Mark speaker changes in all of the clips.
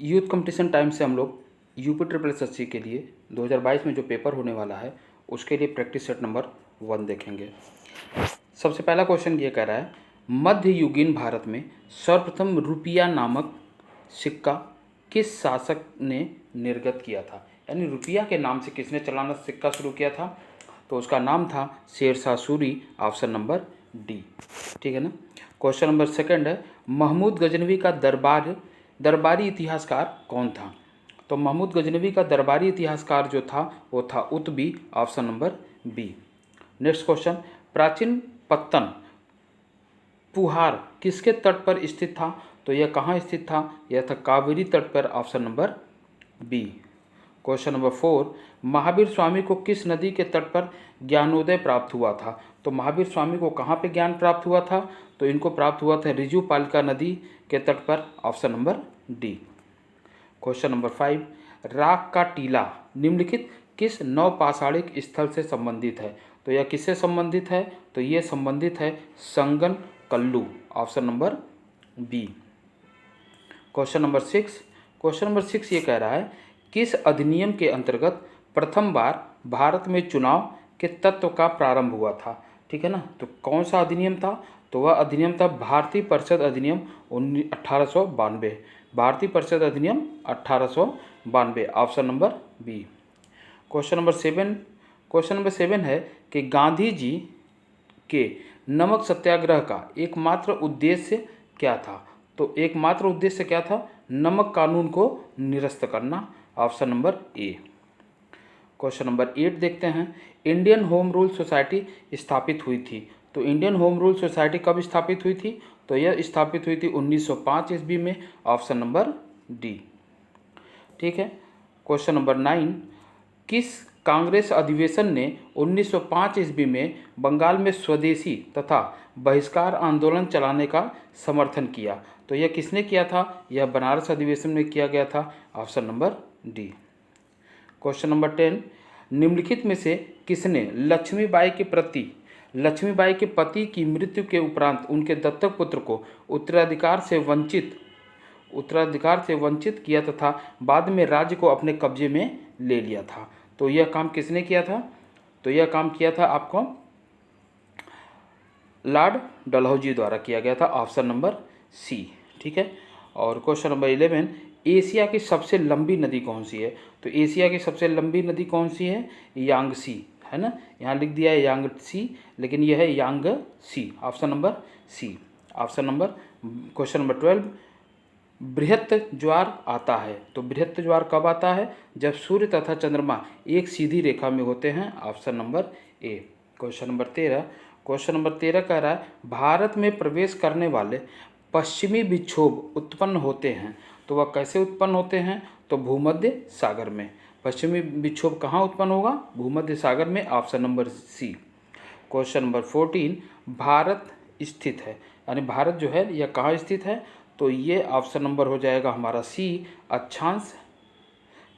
Speaker 1: Youth competition time से हम लोग यूपी ट्रिपल एसएससी के लिए 2022 में जो पेपर होने वाला है उसके लिए प्रैक्टिस सेट नंबर 1 देखेंगे। सबसे पहला क्वेश्चन ये कह रहा है, मध्ययुगीन भारत में सर्वप्रथम रुपया नामक सिक्का किस शासक ने निर्गत किया था? यानी रुपया के नाम से किसने चलाना सिक्का शुरू किया था? तो उसका नाम था Shershah Suri, option number D. ठीक है ना। क्वेश्चन नंबर सेकंड है, महमूद गजनवी का दरबारी इतिहासकार कौन था? तो महमूद गजनवी का दरबारी इतिहासकार जो था वो था Utbi, option number B. Next question, प्राचीन पत्तन पुहार किसके तट पर स्थित था? तो यह कहाँ स्थित था? यह था कावेरी तट पर, option number B. Question number 4, Mahavir Swami को किस नदी के तट पर ज्ञानोदय प्राप्त हुआ था? तो महावीर स्वामी को कहाँ पे ज्ञान प्राप्त हुआ था? तो इनको प्राप्त हुआ था रिजुपालिका नदी के तट पर, option number D. Question number 5, राख का टीला निम्नलिखित किस नवपाषाणिक स्थल से संबंधित है? तो यह किससे संबंधित है? तो यह संबंधित है Sanganakallu, option number B. Question number 6 ये कह रहा है, किस अधिनियम के अंतर्गत प्रथम बार भारत में चुनाव के तत्व का प्रारंभ हुआ था? ठीक है ना। तो कौन सा अधिनियम था? तो वह अधिनियम था भारतीय परिषद अधिनियम 1892, भारतीय परिषद अधिनियम 1892, option number B. Question number 7 है कि गांधी जी के नमक सत्याग्रह का एकमात्र उद्देश्य क्या था? तो एकमात्र उद्देश्य क्या था? नमक कानून को निरस्त करना, ऑप्शन नंबर ए। क्वेश्चन नंबर 8 देखते हैं, इंडियन होम रूल सोसाइटी स्थापित हुई थी। तो इंडियन होम रूल सोसाइटी कब स्थापित हुई थी? तो यह स्थापित हुई थी 1905 ईस्वी में, ऑप्शन नंबर डी। ठीक है। क्वेश्चन नंबर 9, किस कांग्रेस अधिवेशन ने 1905 ईस्वी में बंगाल में स्वदेशी तथा बहिष्कार आंदोलन चलाने का समर्थन किया? तो यह किसने किया था? यह बनारस अधिवेशन में किया गया था, option number D. Question number 10, निम्नलिखित में से किसने लक्ष्मीबाई के पति की मृत्यु के उपरांत उनके दत्तक पुत्र को उत्तराधिकार से वंचित किया तथा बाद में राज्य को अपने कब्जे में ले लिया था? तो यह काम किसने किया था? तो यह काम किया था आपको लॉर्ड डलहौजी द्वारा किया गया था, ऑप्शन नंबर सी। ठीक है। और क्वेश्चन नंबर 11, एशिया की सबसे लंबी नदी कौन सी है? तो एशिया की सबसे लंबी नदी कौन सी है? यांगसी, है ना। यहाँ लिख दिया है यांगसी, लेकिन यह है Yangtze, option number C. Question number 12, बृहत ज्वार आता है। तो बृहत ज्वार कब आता है? जब सूर्य तथा चंद्रमा एक सीधी रेखा में होते हैं, ऑप्शन नंबर ए। क्वेश्चन नंबर 13 कह रहा है, भारत में प्रवेश करने वाले पश्चिमी विक्षोभ उत्पन्न होते हैं। तो वह कैसे उत्पन्न होते हैं? तो भूमध्य सागर में। पश्चिमी विक्षोभ कहाँ उत्पन्न होगा? भूमध्य सागर में, option number C. Question number 14, Bharat स्थित है, यानी भारत जो है यह कहाँ स्थित है? तो ये ऑप्शन नंबर हो जाएगा हमारा सी, अक्षांश,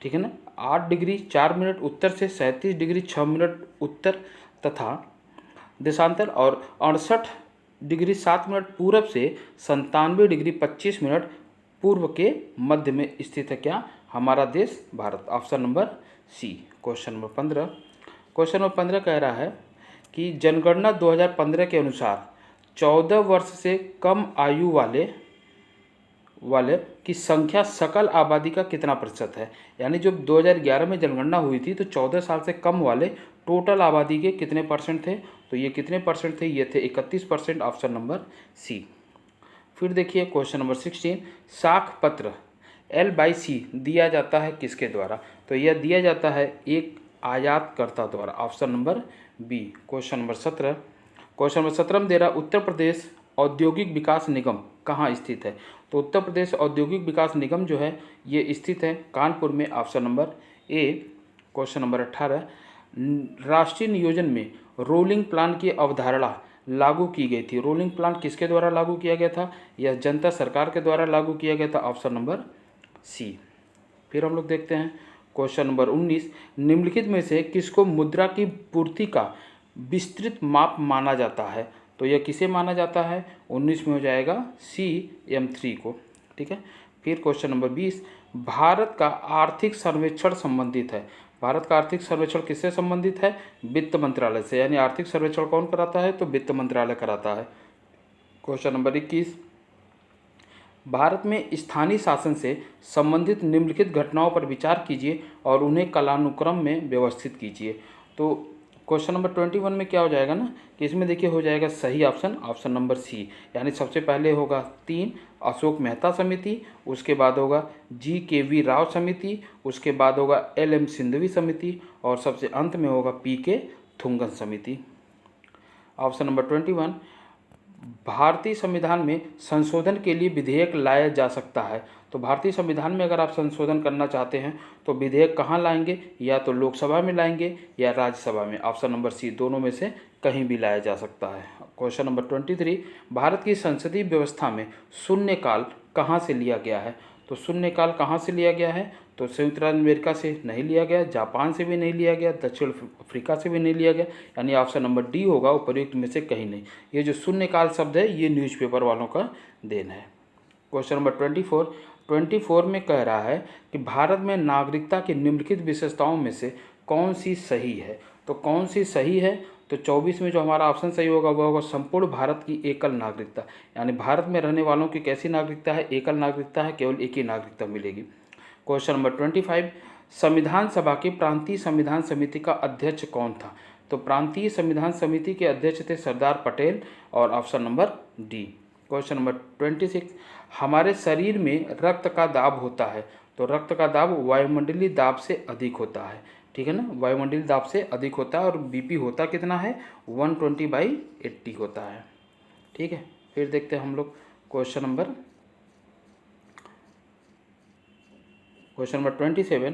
Speaker 1: ठीक है ना, 8 डिग्री 4 मिनट उत्तर से 37 डिग्री 6 मिनट उत्तर तथा देशांतर, और 68 डिग्री 7 मिनट पूरब से 97 डिग्री 25 मिनट पूर्व के मध्य में स्थित है क्या? हमारा देश Bharat, option number C. Question number 15 कह रहा है कि जनगणना 2015 के अनुसार 14 वर्ष से कम आयु वाले की संख्या सकल आबादी का कितना प्रतिशत है? यानी जब 2011 में जनगणना हुई थी तो 14 साल से कम वाले टोटल आबादी के कितने परसेंट थे? तो ये कितने परसेंट थे? ये थे 31%, ऑप्शन नंबर सी। फिर देखिए क्वेश्चन नंबर 16, साख पत्र L/C दिया जाता है किसके द्वारा? तो यह दिया जाता है एक आयातकर्ता द्वारा, option number B. Question number 17 में दे रहा, उत्तर प्रदेश औद्योगिक विकास निगम कहाँ स्थित है? तो उत्तर प्रदेश औद्योगिक विकास निगम जो है ये स्थित है कानपुर में, ऑप्शन नंबर ए। क्वेश्चन नंबर 18, राष्ट्रीय नियोजन में रोलिंग प्लान की अवधारणा लागू की गई थी। रोलिंग प्लान किसके द्वारा लागू किया गया था? यह जनता सरकार के द्वारा लागू किया गया था, ऑप्शन नंबर सी। फिर हम लोग देखते हैं क्वेश्चन नंबर 19, निम्नलिखित में से किसको मुद्रा की पूर्ति का विस्तृत माप माना जाता है? तो यह किसे माना जाता है? 19 में हो जाएगा CM3 को। ठीक है। फिर क्वेश्चन नंबर 20, भारत का आर्थिक सर्वेक्षण संबंधित है। भारत का आर्थिक सर्वेक्षण किससे संबंधित है? वित्त मंत्रालय से। यानी आर्थिक सर्वेक्षण कौन कराता है? तो वित्त मंत्रालय कराता है। क्वेश्चन नंबर 21, भारत में स्थानीय शासन से संबंधित निम्नलिखित घटनाओं पर विचार कीजिए और उन्हें कालानुक्रम में व्यवस्थित कीजिए। तो क्वेश्चन नंबर 21 में क्या हो जाएगा ना कि इसमें देखिए हो जाएगा सही ऑप्शन नंबर सी। यानी सबसे पहले होगा 3 अशोक मेहता समिति, उसके बाद होगा GKV राव समिति, उसके बाद होगा LM सिंघवी समिति और सबसे अंत में होगा PK थुंगन समिति। ऑप्शन नंबर 21, भारतीय संविधान में संशोधन के लिए विधेयक लाया जा सकता है। तो भारतीय संविधान में अगर आप संशोधन करना चाहते हैं तो विधेयक कहाँ लाएंगे? या तो लोकसभा में लाएंगे या राज्यसभा में। ऑप्शन नंबर सी, दोनों में से कहीं भी लाया जा सकता है। क्वेश्चन नंबर 23, भारत की संसदीय व्यवस्था में शून्यकाल कहाँ से लिया गया है? तो शून्यकाल कहाँ से लिया गया है? तो संयुक्त राज्य अमेरिका से नहीं लिया गया, जापान से भी नहीं लिया गया, दक्षिण अफ्रीका से भी नहीं लिया गया। यानी ऑप्शन नंबर डी होगा उपर्युक्त में से कहीं नहीं। ये जो शून्यकाल शब्द है ये न्यूज़पेपर वालों का देन है। क्वेश्चन नंबर 24 में कह रहा है कि भारत में नागरिकता की निम्नलिखित विशेषताओं में से कौन सी सही है? तो कौन सी सही है? तो 24 में जो हमारा ऑप्शन सही होगा वह होगा संपूर्ण भारत की एकल नागरिकता। यानी भारत में रहने वालों की कैसी नागरिकता है? एकल नागरिकता है, केवल एक ही नागरिकता मिलेगी। क्वेश्चन नंबर 25, संविधान सभा की प्रांतीय संविधान समिति का अध्यक्ष कौन था? तो प्रांतीय संविधान समिति के अध्यक्ष थे सरदार पटेल और option number D. Question number 26, हमारे शरीर में रक्त का दाब होता है। तो रक्त का दाब वायुमंडलीय दाब से अधिक होता है, ठीक है ना, वायुमंडलीय दाब से अधिक होता है। और बीपी होता कितना है? 120/80 होता है, ठीक है। फिर देखते हैं हम लोग क्वेश्चन नंबर 27,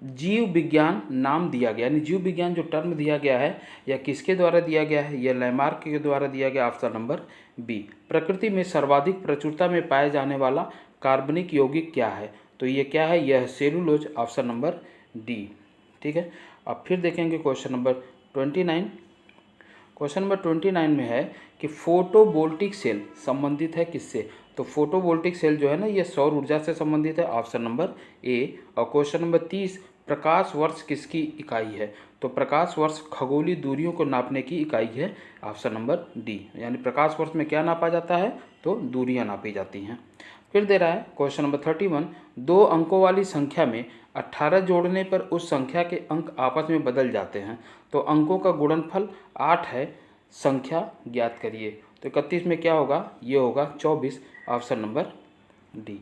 Speaker 1: जीव विज्ञान नाम दिया गया। यानी जीव विज्ञान जो टर्म दिया गया है यह किसके द्वारा दिया गया है? यह लैमार्क के द्वारा दिया गया। Option number B. प्रकृति में सर्वाधिक प्रचुरता में पाया जाने वाला कार्बनिक यौगिक क्या है? तो ये क्या है? यह सेलुलोज। ऑप्शन नंबर डी, ठीक है। अब फिर देखेंगे क्वेश्चन नंबर 29। क्वेश्चन नंबर 29 में है कि फोटोवोल्टिक सेल संबंधित है किससे? तो फोटोवोल्टिक सेल जो है ना ये सौर ऊर्जा से संबंधित है। ऑप्शन नंबर ए। और क्वेश्चन नंबर 30, प्रकाश वर्ष किसकी इकाई है? तो प्रकाश वर्ष खगोलीय दूरियों को नापने की इकाई है। Option number D. यानी प्रकाश वर्ष में क्या नापा जाता है? तो दूरियां नापी जाती हैं। फिर दे रहा है क्वेश्चन नंबर 31, 2 अंकों वाली संख्या में 18 जोड़ने पर उस संख्या के अंक आपस में बदल जाते हैं। तो अंकों का गुणनफल 8 है, संख्या ज्ञात करिए। तो 31 में क्या होगा? ये होगा 24। Option number D.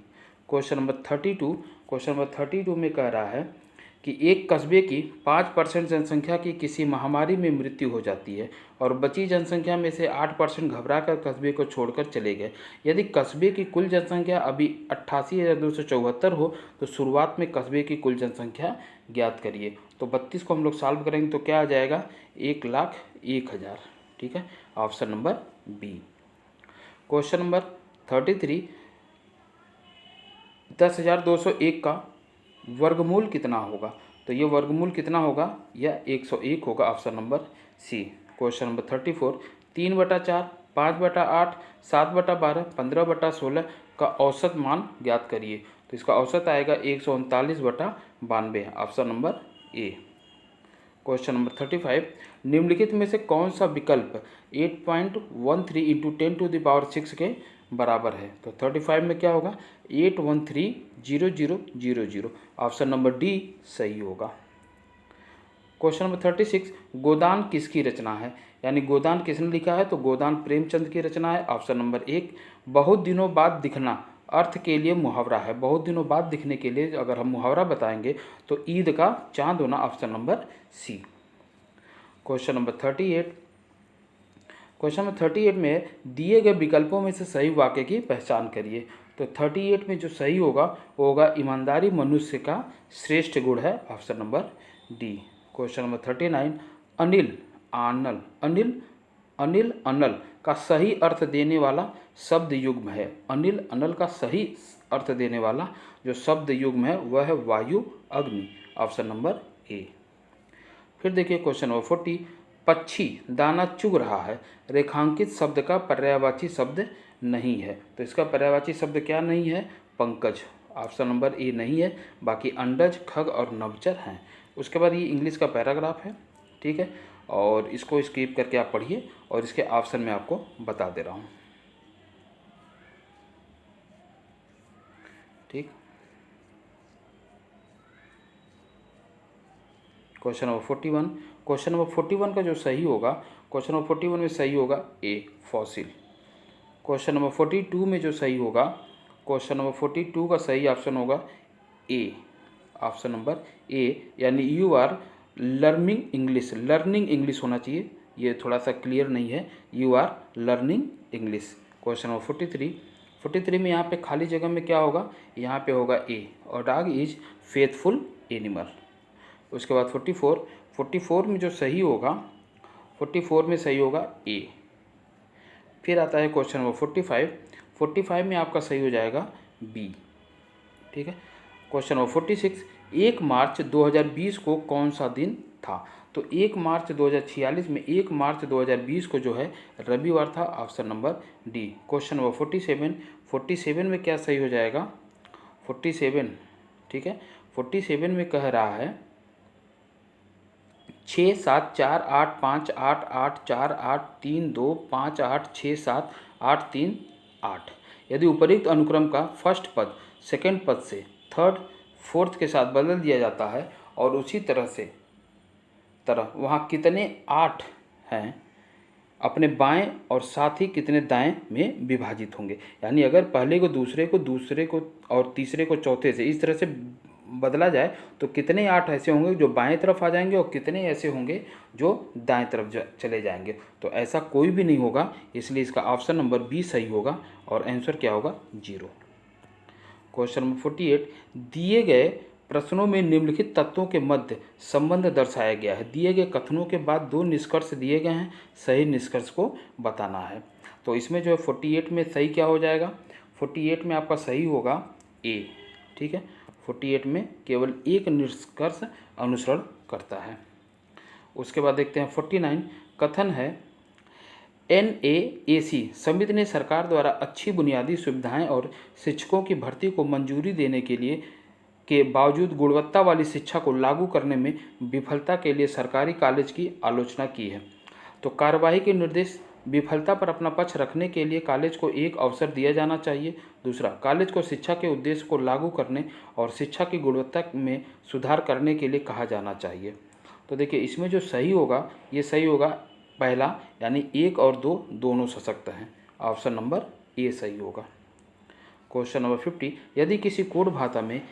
Speaker 1: Question number 32 में कह रहा है कि एक कस्बे की 5% जनसंख्या की किसी महामारी में मृत्यु हो जाती है और बची जनसंख्या में से 8% घबराकर कस्बे को छोड़कर चले गए। यदि कस्बे की कुल जनसंख्या अभी 88,274 हो तो शुरुआत में कस्बे की कुल जनसंख्या ज्ञात करिए। तो 32 को हम लोग सॉल्व करेंगे तो क्या आ जाएगा? 1,01,000, ठीक है। Option number B. Question number 33, 10,201 का वर्गमूल कितना होगा? तो ये वर्गमूल कितना होगा? यह 101 होगा। Option number C. Question number 34, 3/4, 5/8, 7/12, 15/16 का औसत मान ज्ञात करिए। तो इसका औसत आएगा 139/92। ऑप्शन नंबर ए। क्वेश्चन नंबर 35, निम्नलिखित में से कौन सा विकल्प 8.13 × 10⁻6 के बराबर है? तो 35 में क्या होगा? 8130000। ऑप्शन नंबर डी सही होगा। क्वेश्चन नंबर 36, गोदान किसकी रचना है? यानी गोदान किसने लिखा है? तो गोदान प्रेमचंद की रचना है। Option number 1। बहुत दिनों बाद दिखना अर्थ के लिए मुहावरा है। बहुत दिनों बाद दिखने के लिए अगर हम मुहावरा बताएंगे तो ईद का चांद होना। Option number C. Question number 38 में दिए गए विकल्पों में से सही वाक्य की पहचान करिए। तो 38 में जो सही होगा वो होगा ईमानदारी मनुष्य का श्रेष्ठ गुण है। Option number D. Question number 39, Anil अनल का सही अर्थ देने वाला शब्द युग्म है। अनिल अनल का सही अर्थ देने वाला जो शब्द युग्म है वह है वायु अग्नि। ऑप्शन नंबर ए। फिर देखिए क्वेश्चन नंबर 40, पक्षी दाना चुग रहा है रेखांकित शब्द का पर्यायवाची शब्द नहीं है। तो इसका पर्यायवाची शब्द क्या नहीं है? पंकज। ऑप्शन नंबर ए नहीं है, बाकी अंडज, खग और नभचर हैं। उसके बाद ये इंग्लिश का पैराग्राफ है, ठीक है, और इसको स्किप करके आप पढ़िए और इसके ऑप्शन में आपको बता दे रहा हूँ, ठीक। क्वेश्चन नंबर 41, क्वेश्चन नंबर 41 का जो सही होगा, क्वेश्चन नंबर 41 में सही होगा ए फॉसिल। क्वेश्चन नंबर 42 में जो सही होगा, क्वेश्चन नंबर 42 का सही ऑप्शन होगा ए, ऑप्शन नंबर ए, यानी you are learning English, learning English होना चाहिए, ये थोड़ा सा क्लियर नहीं है, you are learning English. Question number 43 में यहाँ पे खाली जगह में क्या होगा, यहाँ पे होगा ए, और डॉग इज फेथफुल एनिमल। उसके बाद 44 में जो सही होगा, 44 में सही होगा ए। फिर आता है क्वेश्चन नंबर 45 में आपका सही हो जाएगा बी, ठीक है। क्वेश्चन नंबर 46, 1 मार्च 2020 को कौन सा दिन था? तो 1 मार्च 2046 में 1 मार्च 2020 को जो है रविवार था, option number D. Question number 47 में क्या सही हो जाएगा, 47, ठीक है, 47 में कह रहा है 6 7 4 8 5 8 8 4 8 3 2 5 8 6 7 8 3 8। यदि उपरोक्त अनुक्रम का फर्स्ट पद सेकंड पद से थर्ड फोर्थ के साथ बदल दिया जाता है और उसी तरह वहाँ कितने 8 हैं अपने बाएं और साथ ही कितने दाएं में विभाजित होंगे, यानी अगर पहले को दूसरे को और तीसरे को चौथे से इस तरह से बदला जाए तो कितने 8 ऐसे होंगे जो बाएं तरफ आ जाएंगे और कितने ऐसे होंगे जो दाएं तरफ चले जाएंगे। तो ऐसा कोई भी नहीं होगा, इसलिए इसका ऑप्शन नंबर बी सही होगा और आंसर क्या होगा 0। क्वेश्चन नंबर 48, दिए गए प्रश्नों में निम्नलिखित तत्वों के मध्य संबंध दर्शाया गया है। दिए गए कथनों के बाद 2 निष्कर्ष दिए गए हैं, सही निष्कर्ष को बताना है। तो इसमें जो है 48 में सही क्या हो जाएगा, 48 में आपका सही होगा ए, ठीक है। 48 में केवल एक निष्कर्ष अनुसरण करता है। उसके बाद देखते हैं 49, कथन है NAAC समिति ने सरकार द्वारा अच्छी बुनियादी सुविधाएं और शिक्षकों की भर्ती को मंजूरी देने के बावजूद गुणवत्ता वाली शिक्षा को लागू करने में विफलता के लिए सरकारी कॉलेज की आलोचना की है। तो कार्यवाही के निर्देश, विफलता पर अपना पक्ष रखने के लिए कॉलेज को एक अवसर दिया जाना चाहिए। दूसरा, कॉलेज को शिक्षा के उद्देश्य को लागू करने और शिक्षा की गुणवत्ता में सुधार करने के लिए कहा जाना चाहिए। तो देखिए इसमें जो सही होगा, ये सही होगा पहला, यानी 1 और 2 दोनों सशक्त हैं, ऑप्शन नंबर ए सही होगा। क्वेश्चन नंबर 50, यदि किसी कोड भाषा में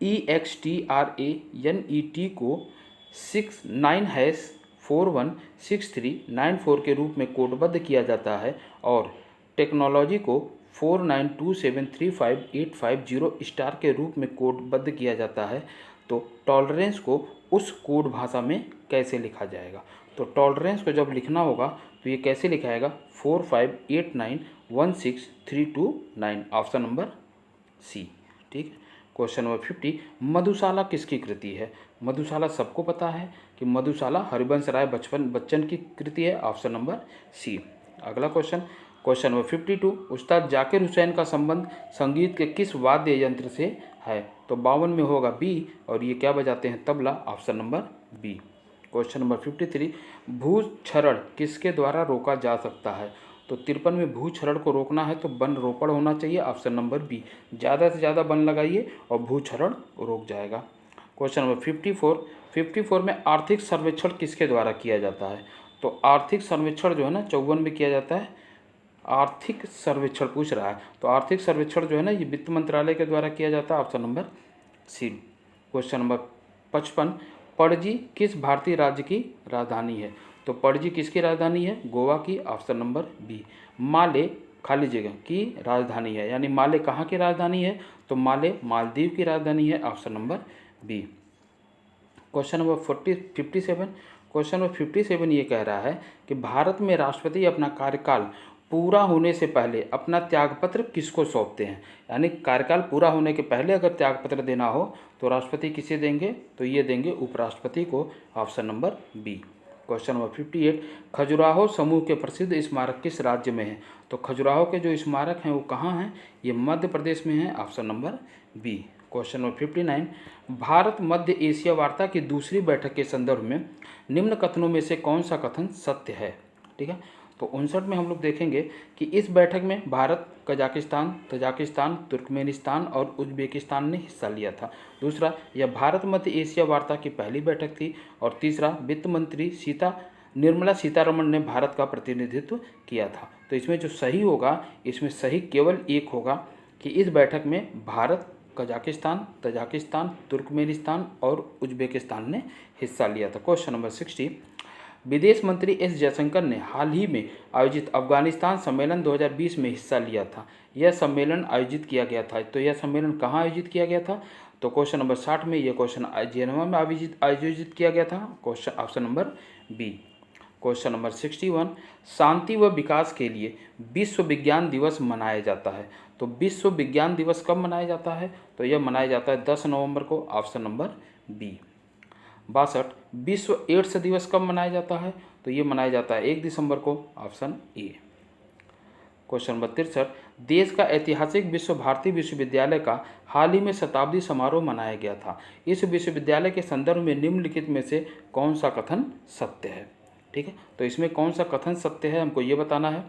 Speaker 1: EXTRANET को 69#416394 के रूप में कोडबद्ध किया जाता है और टेक्नोलॉजी को 49273585 स्टार के रूप में कोडबद्ध किया जाता है, तो टॉलरेंस को उस कोड भाषा में कैसे लिखा जाएगा? तो टॉलरेंस को जब लिखना होगा तो ये कैसे लिखाएगा, 45891632 ऑप्शन नंबर सी, ठीक है। क्वेश्चन नंबर 50, मधुशाला किसकी कृति है? मधुशाला सबको पता है कि मधुशाला हरिवंश राय बच्चन की कृति है, ऑप्शन नंबर सी। अगला क्वेश्चन नंबर 52, उस्ताद जाकिर हुसैन का संबंध संगीत के किस वाद्य यंत्र से है? तो 52 में होगा बी, और ये क्या बजाते हैं, tabla, option number B. Question number 53, भूक्षरण किसके द्वारा रोका जा सकता है? तो 53 में भूक्षरण को रोकना है तो वन रोपण होना चाहिए, ऑप्शन नंबर बी। ज़्यादा से ज़्यादा वन लगाइए और भूक्षरण रुक जाएगा। क्वेश्चन नंबर 54 में आर्थिक सर्वेक्षण किसके द्वारा किया जाता है? तो आर्थिक सर्वेक्षण जो है ना 54 में किया जाता है, आर्थिक सर्वेक्षण पूछ रहा है, तो आर्थिक सर्वेक्षण जो है ना ये वित्त मंत्रालय के द्वारा किया जाता है, option number C. Question number 55, Panaji किस भारतीय राज्य की राजधानी है? तो पणजी किसकी राजधानी है? गोवा की, ऑप्शन नंबर बी। माले खाली जगह की राजधानी है, यानी माले कहाँ की राजधानी है? तो माले मालदीव की राजधानी है, option number B. Question number 57 ये कह रहा है कि भारत में राष्ट्रपति अपना कार्यकाल पूरा होने से पहले अपना त्यागपत्र किसको सौंपते हैं? यानी कार्यकाल पूरा होने के पहले अगर त्यागपत्र देना हो तो राष्ट्रपति किसे देंगे? तो ये देंगे उपराष्ट्रपति को, option number B. Question number 58, Khajuraho समूह के प्रसिद्ध स्मारक किस राज्य में है? तो खजुराहो के जो स्मारक हैं वो कहाँ हैं? ये मध्य प्रदेश में है, option number B. Question number 59, Bharat मध्य एशिया वार्ता की दूसरी बैठक के संदर्भ में निम्न कथनों में से कौन सा कथन सत्य है? ठीक है, तो 59 में हम लोग देखेंगे कि इस बैठक में भारत, कजाकिस्तान, तजाकिस्तान, तुर्कमेनिस्तान और उज्बेकिस्तान ने हिस्सा लिया था। दूसरा, यह भारत मध्य एशिया वार्ता की पहली बैठक थी। और तीसरा, वित्त मंत्री निर्मला सीतारमण ने भारत का प्रतिनिधित्व किया था। तो इसमें जो सही होगा, इसमें सही केवल एक होगा कि इस बैठक में भारत, कजाकिस्तान, तजाकिस्तान, तुर्कमेनिस्तान और उज्बेकिस्तान ने हिस्सा लिया था। क्वेश्चन नंबर 60, विदेश मंत्री एस जयशंकर ने हाल ही में आयोजित अफगानिस्तान सम्मेलन 2020 में हिस्सा लिया था। यह सम्मेलन आयोजित किया गया था, तो यह सम्मेलन कहाँ आयोजित किया गया था? तो क्वेश्चन नंबर 60 में यह क्वेश्चन जेनेवा में आयोजित किया गया था। Question option number B. Question number 61, शांति व विकास के लिए विश्व विज्ञान दिवस मनाया जाता है। तो विश्व विज्ञान दिवस कब मनाया जाता है? तो यह मनाया जाता है 10 नवंबर को, ऑप्शन नंबर बी। 62, विश्व एड्स दिवस कब मनाया जाता है? तो ये मनाया जाता है 1 दिसंबर को, ऑप्शन ए। क्वेश्चन नंबर 63, देश का ऐतिहासिक विश्व भारती विश्वविद्यालय का हाल ही में शताब्दी समारोह मनाया गया था। इस विश्वविद्यालय के संदर्भ में निम्नलिखित में से कौन सा कथन सत्य है? ठीक है, तो इसमें कौन सा कथन सत्य है हमको ये बताना है।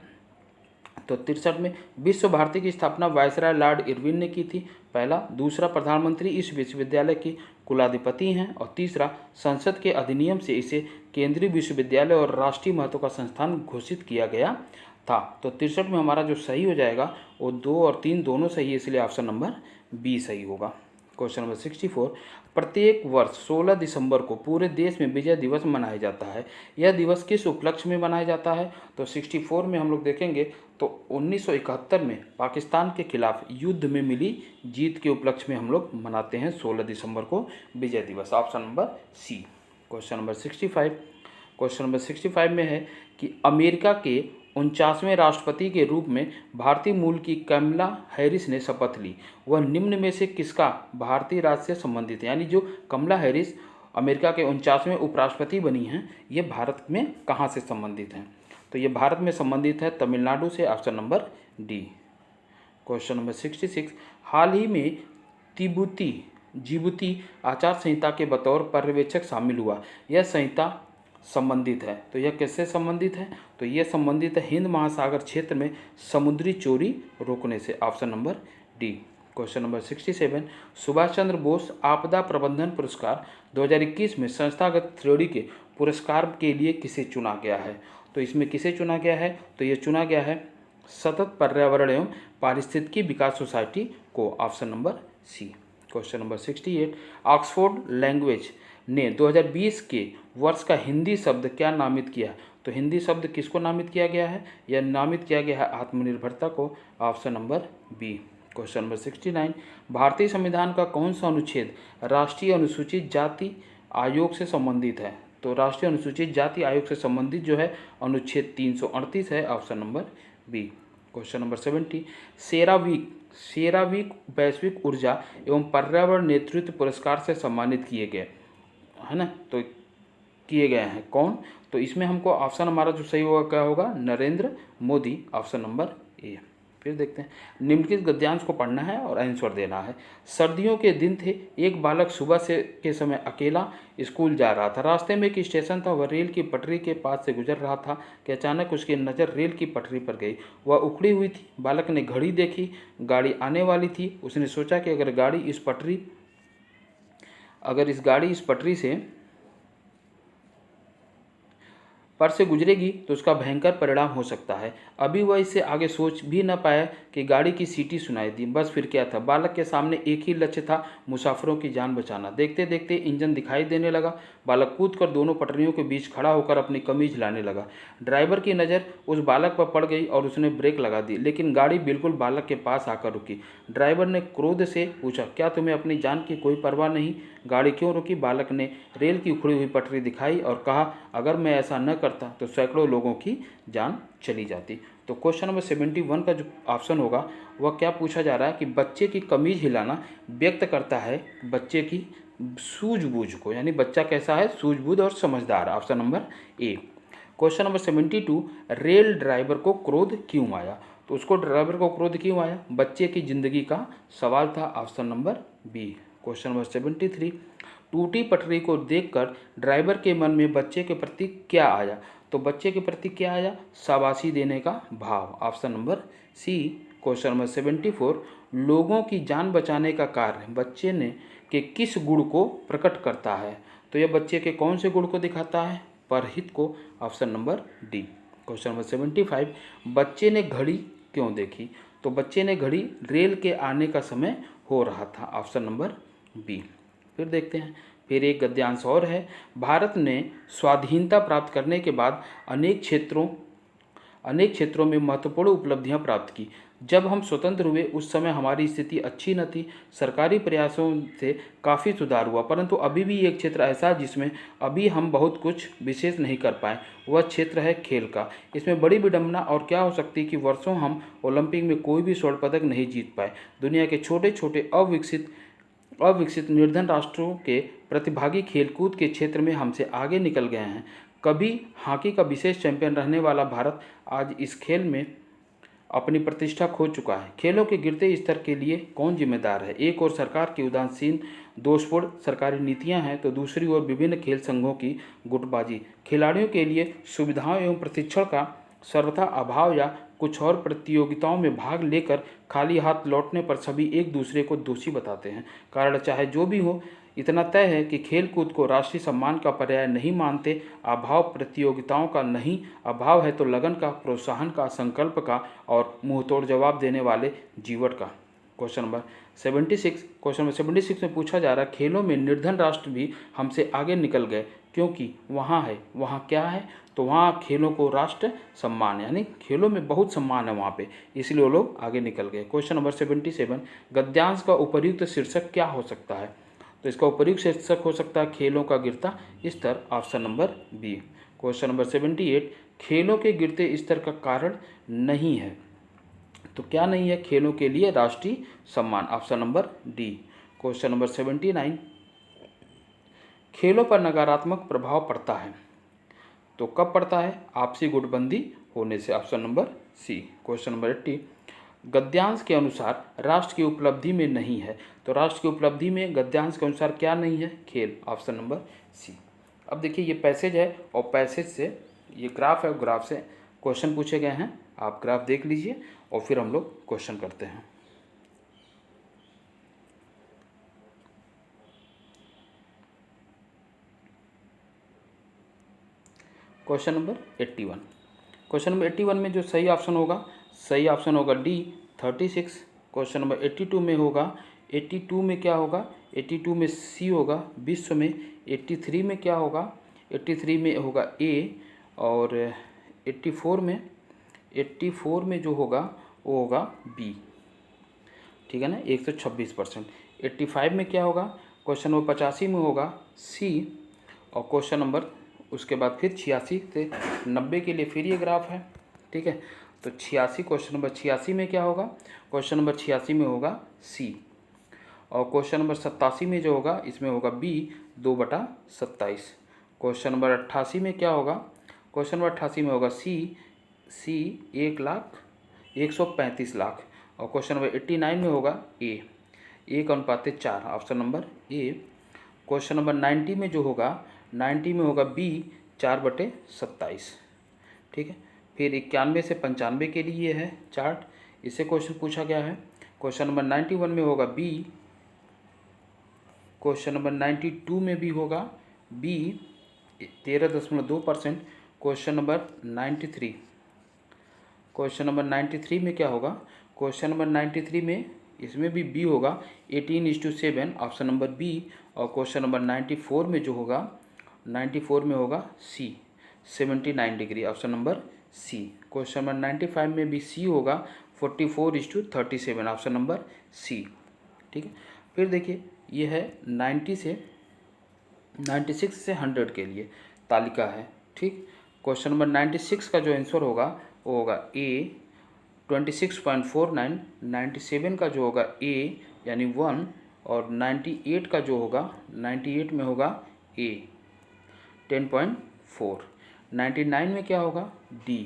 Speaker 1: तो 63 में विश्व भारती की स्थापना वायसराय लॉर्ड इरविन ने की थी, पहला। दूसरा, प्रधानमंत्री इस विश्वविद्यालय की कुलाधिपति हैं। और तीसरा, संसद के अधिनियम से इसे केंद्रीय विश्वविद्यालय और राष्ट्रीय महत्व का संस्थान घोषित किया गया था। तो 63 में हमारा जो सही हो जाएगा वो 2 और 3 दोनों सही है, इसलिए ऑप्शन नंबर बी सही होगा। क्वेश्चन नंबर 64, प्रत्येक वर्ष 16 दिसंबर को पूरे देश में विजय दिवस मनाया जाता है। यह दिवस किस उपलक्ष्य में मनाया जाता है? तो 64 में हम लोग देखेंगे तो 1971 में पाकिस्तान के खिलाफ युद्ध में मिली जीत के उपलक्ष्य में हम लोग मनाते हैं 16 दिसंबर को विजय दिवस, option number C. Question number 65 में है कि अमेरिका के 49वें राष्ट्रपति के रूप में भारतीय मूल की कमला हैरिस ने शपथ ली। वह निम्न में से किसका भारतीय राज्य से संबंधित है? यानी जो कमला हैरिस अमेरिका के 49वें उपराष्ट्रपति बनी हैं, ये भारत में कहाँ से संबंधित हैं? तो ये भारत में संबंधित है तमिलनाडु से, option number D. Question number 66, हाल ही में जिबूती आचार संहिता के बतौर पर्यवेक्षक शामिल हुआ। यह संहिता संबंधित है, तो यह किससे संबंधित है? तो यह संबंधित है हिंद महासागर क्षेत्र में समुद्री चोरी रोकने से, option number D. Question number 67, Subhash Chandra Bose आपदा प्रबंधन पुरस्कार 2021 में संस्थागत श्रेणी के पुरस्कार के लिए किसे चुना गया है? तो इसमें किसे चुना गया है? तो यह चुना गया है सतत पर्यावरण एवं पारिस्थितिकी विकास सोसाइटी को, option number C. Question number 68, Oxford language ने 2020 के वर्ष का हिंदी शब्द क्या नामित किया? तो हिंदी शब्द किसको नामित किया गया है? यह नामित किया गया है आत्मनिर्भरता को, option number B. Question number 69, भारतीय संविधान का कौन सा अनुच्छेद राष्ट्रीय अनुसूचित जाति आयोग से संबंधित है? तो राष्ट्रीय अनुसूचित जाति आयोग से संबंधित जो है अनुच्छेद 338 है, option number B. Question number 70, CERAWeek वैश्विक ऊर्जा एवं पर्यावरण नेतृत्व पुरस्कार से सम्मानित किए गए है ना, तो किए गए हैं कौन? तो इसमें हमको ऑप्शन हमारा जो सही होगा क्या होगा? नरेंद्र मोदी, ऑप्शन नंबर ए। फिर देखते हैं, निम्नलिखित गद्यांश को पढ़ना है और आंसर देना है। सर्दियों के दिन थे, एक बालक सुबह के समय अकेला स्कूल जा रहा था। रास्ते में एक स्टेशन था, वह रेल की पटरी के पास से गुजर रहा था कि अचानक उसकी नज़र रेल की पटरी पर गई। वह उखड़ी हुई थी। बालक ने घड़ी देखी, गाड़ी आने वाली थी। उसने सोचा कि अगर इस पटरी से गुजरेगी तो उसका भयंकर परिणाम हो सकता है। अभी वह इससे आगे सोच भी न पाया कि गाड़ी की सीटी सुनाई दी। बस फिर क्या था, बालक के सामने एक ही लक्ष्य था, मुसाफिरों की जान बचाना। देखते देखते इंजन दिखाई देने लगा। बालक कूदकर दोनों पटरियों के बीच खड़ा होकर अपनी कमीज लाने लगा। ड्राइवर की नज़र उस बालक पर पड़ गई और उसने ब्रेक लगा दी, लेकिन गाड़ी बिल्कुल बालक के पास आकर रुकी। ड्राइवर ने क्रोध से पूछा, क्या तुम्हें अपनी जान की कोई परवाह नहीं? गाड़ी क्यों रुकी? बालक ने रेल की उखड़ी हुई पटरी दिखाई और कहा, अगर मैं ऐसा न करता तो सैकड़ों लोगों की जान चली जाती। तो क्वेश्चन नंबर 71 का जो ऑप्शन होगा वह क्या पूछा जा रहा है कि बच्चे की कमीज हिलाना व्यक्त करता है बच्चे की सूझबूझ को, यानी बच्चा कैसा है, सूझबूझ और समझदार। ऑप्शन नंबर ए। क्वेश्चन नंबर 72, रेल ड्राइवर को क्रोध क्यों आया? तो उसको ड्राइवर को क्रोध क्यों आया? बच्चे की जिंदगी का सवाल था। Option number B. Question number 73, टूटी पटरी को देखकर ड्राइवर के मन में बच्चे के प्रति क्या आया? तो बच्चे के प्रति क्या आया? शाबाशी देने का भाव। Option number C. Question number 74, लोगों की जान बचाने का कार्य बच्चे ने के किस गुण को प्रकट करता है? तो यह बच्चे के कौन से गुण को दिखाता है? परहित को। Option number D. Question number 75, बच्चे ने घड़ी क्यों देखी? तो बच्चे ने घड़ी रेल के आने का समय हो रहा था। Option number B. फिर देखते हैं, फिर एक गद्यांश और है। भारत ने स्वाधीनता प्राप्त करने के बाद अनेक क्षेत्रों में महत्वपूर्ण उपलब्धियां प्राप्त की। जब हम स्वतंत्र हुए उस समय हमारी स्थिति अच्छी न थी। सरकारी प्रयासों से काफ़ी सुधार हुआ, परंतु अभी भी एक क्षेत्र ऐसा है जिसमें अभी हम बहुत कुछ विशेष नहीं कर पाए। वह क्षेत्र है खेल का। इसमें बड़ी विडंबना और क्या हो सकती है कि वर्षों हम ओलंपिक में कोई भी स्वर्ण पदक नहीं जीत पाए। दुनिया के छोटे छोटे अविकसित निर्धन राष्ट्रों के प्रतिभागी खेलकूद के क्षेत्र में हमसे आगे निकल गए हैं। कभी हॉकी का विशेष चैंपियन रहने वाला भारत आज इस खेल में अपनी प्रतिष्ठा खो चुका है। खेलों के गिरते स्तर के लिए कौन जिम्मेदार है? एक ओर सरकार की उदासीन दोषपूर्ण सरकारी नीतियां हैं, तो दूसरी ओर विभिन्न खेल संघों की गुटबाजी। खिलाड़ियों के लिए सुविधाओं एवं प्रशिक्षण का सर्वथा अभाव या कुछ और प्रतियोगिताओं में भाग लेकर खाली हाथ लौटने पर सभी एक दूसरे को दोषी बताते हैं। कारण चाहे जो भी हो, इतना तय है कि खेल कूद को राष्ट्रीय सम्मान का पर्याय नहीं मानते। अभाव प्रतियोगिताओं का नहीं, अभाव है तो लगन का, प्रोत्साहन का, संकल्प का और मुंहतोड़ जवाब देने वाले जीवट का। क्वेश्चन नंबर 76 में पूछा जा रहा है, खेलों में निर्धन राष्ट्र भी हमसे आगे निकल गए क्योंकि वहाँ क्या है? तो वहाँ खेलों को राष्ट्र सम्मान, यानी खेलों में बहुत सम्मान है वहाँ पे, इसलिए वो लोग आगे निकल गए। क्वेश्चन नंबर 77, गद्यांश का उपर्युक्त शीर्षक क्या हो सकता है? तो इसका उपर्युक्त शीर्षक हो सकता है खेलों का गिरता स्तर। Option number B. Question number 78, खेलों के गिरते स्तर का कारण नहीं है। तो क्या नहीं है? खेलों के लिए राष्ट्रीय सम्मान। Option number D. Question number 79, खेलों पर नकारात्मक प्रभाव पड़ता है। तो कब पड़ता है? आपसी गुटबंदी होने से। Option number C. Question number 80, गद्यांश के अनुसार राष्ट्र की उपलब्धि में नहीं है। तो राष्ट्र की उपलब्धि में गद्यांश के अनुसार क्या नहीं है? खेल। Option number C. अब देखिए, ये पैसेज है और पैसेज से ये ग्राफ है, ग्राफ से क्वेश्चन पूछे गए हैं। आप ग्राफ देख लीजिए और फिर हम लोग क्वेश्चन करते हैं। Question number 81। क्वेश्चन नंबर 81 में जो सही ऑप्शन होगा डी 36। क्वेश्चन नंबर 82 में होगा, 82 में क्या होगा? 82 में सी होगा विश्व में। 83 में क्या होगा? 83 में होगा ए। और 84 में जो होगा वो होगा बी। ठीक है ना, 126%। 85 में क्या होगा? क्वेश्चन नंबर 85 में होगा सी। और क्वेश्चन नंबर उसके बाद फिर 86 से 90 के लिए फिर ये ग्राफ है। ठीक है, तो 86, क्वेश्चन नंबर 86 में क्या होगा? क्वेश्चन नंबर 86 में होगा सी। और क्वेश्चन नंबर 87 में जो होगा इसमें होगा बी 2/27। क्वेश्चन नंबर 88 में क्या होगा? क्वेश्चन नंबर 88 में होगा सी 1,135 लाख। और क्वेश्चन नंबर 89 में होगा ए 1:4। ऑप्शन नंबर ए। क्वेश्चन नंबर 90 में जो होगा, 90 में होगा बी 4/27। ठीक है, फिर 91 से 95 के लिए है चार्ट, इससे क्वेश्चन पूछा गया है। क्वेश्चन नंबर 91 में होगा बी। क्वेश्चन नंबर 92 में भी होगा बी 13.2%। क्वेश्चन नंबर 93 में क्या होगा? क्वेश्चन नंबर 93 में इसमें भी बी होगा 18:7। Option number B. और क्वेश्चन नंबर 94 में जो होगा, 94 में होगा सी 79 डिग्री। Option number C. Question number 95 में भी सी होगा 44:37। Option number C. ठीक है, फिर देखिए ये है 96 से 100 के लिए तालिका है। ठीक, क्वेश्चन नंबर 96 का जो आंसर होगा वो होगा ए 26.49। 97 का जो होगा ए यानी 1 और 98 का जो होगा 98 में होगा ए 10.4, 99 में क्या होगा डी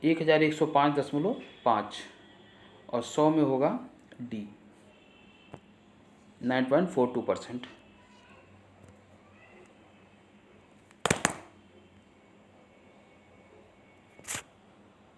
Speaker 1: 1105.5 और 100 में होगा डी 9.42%।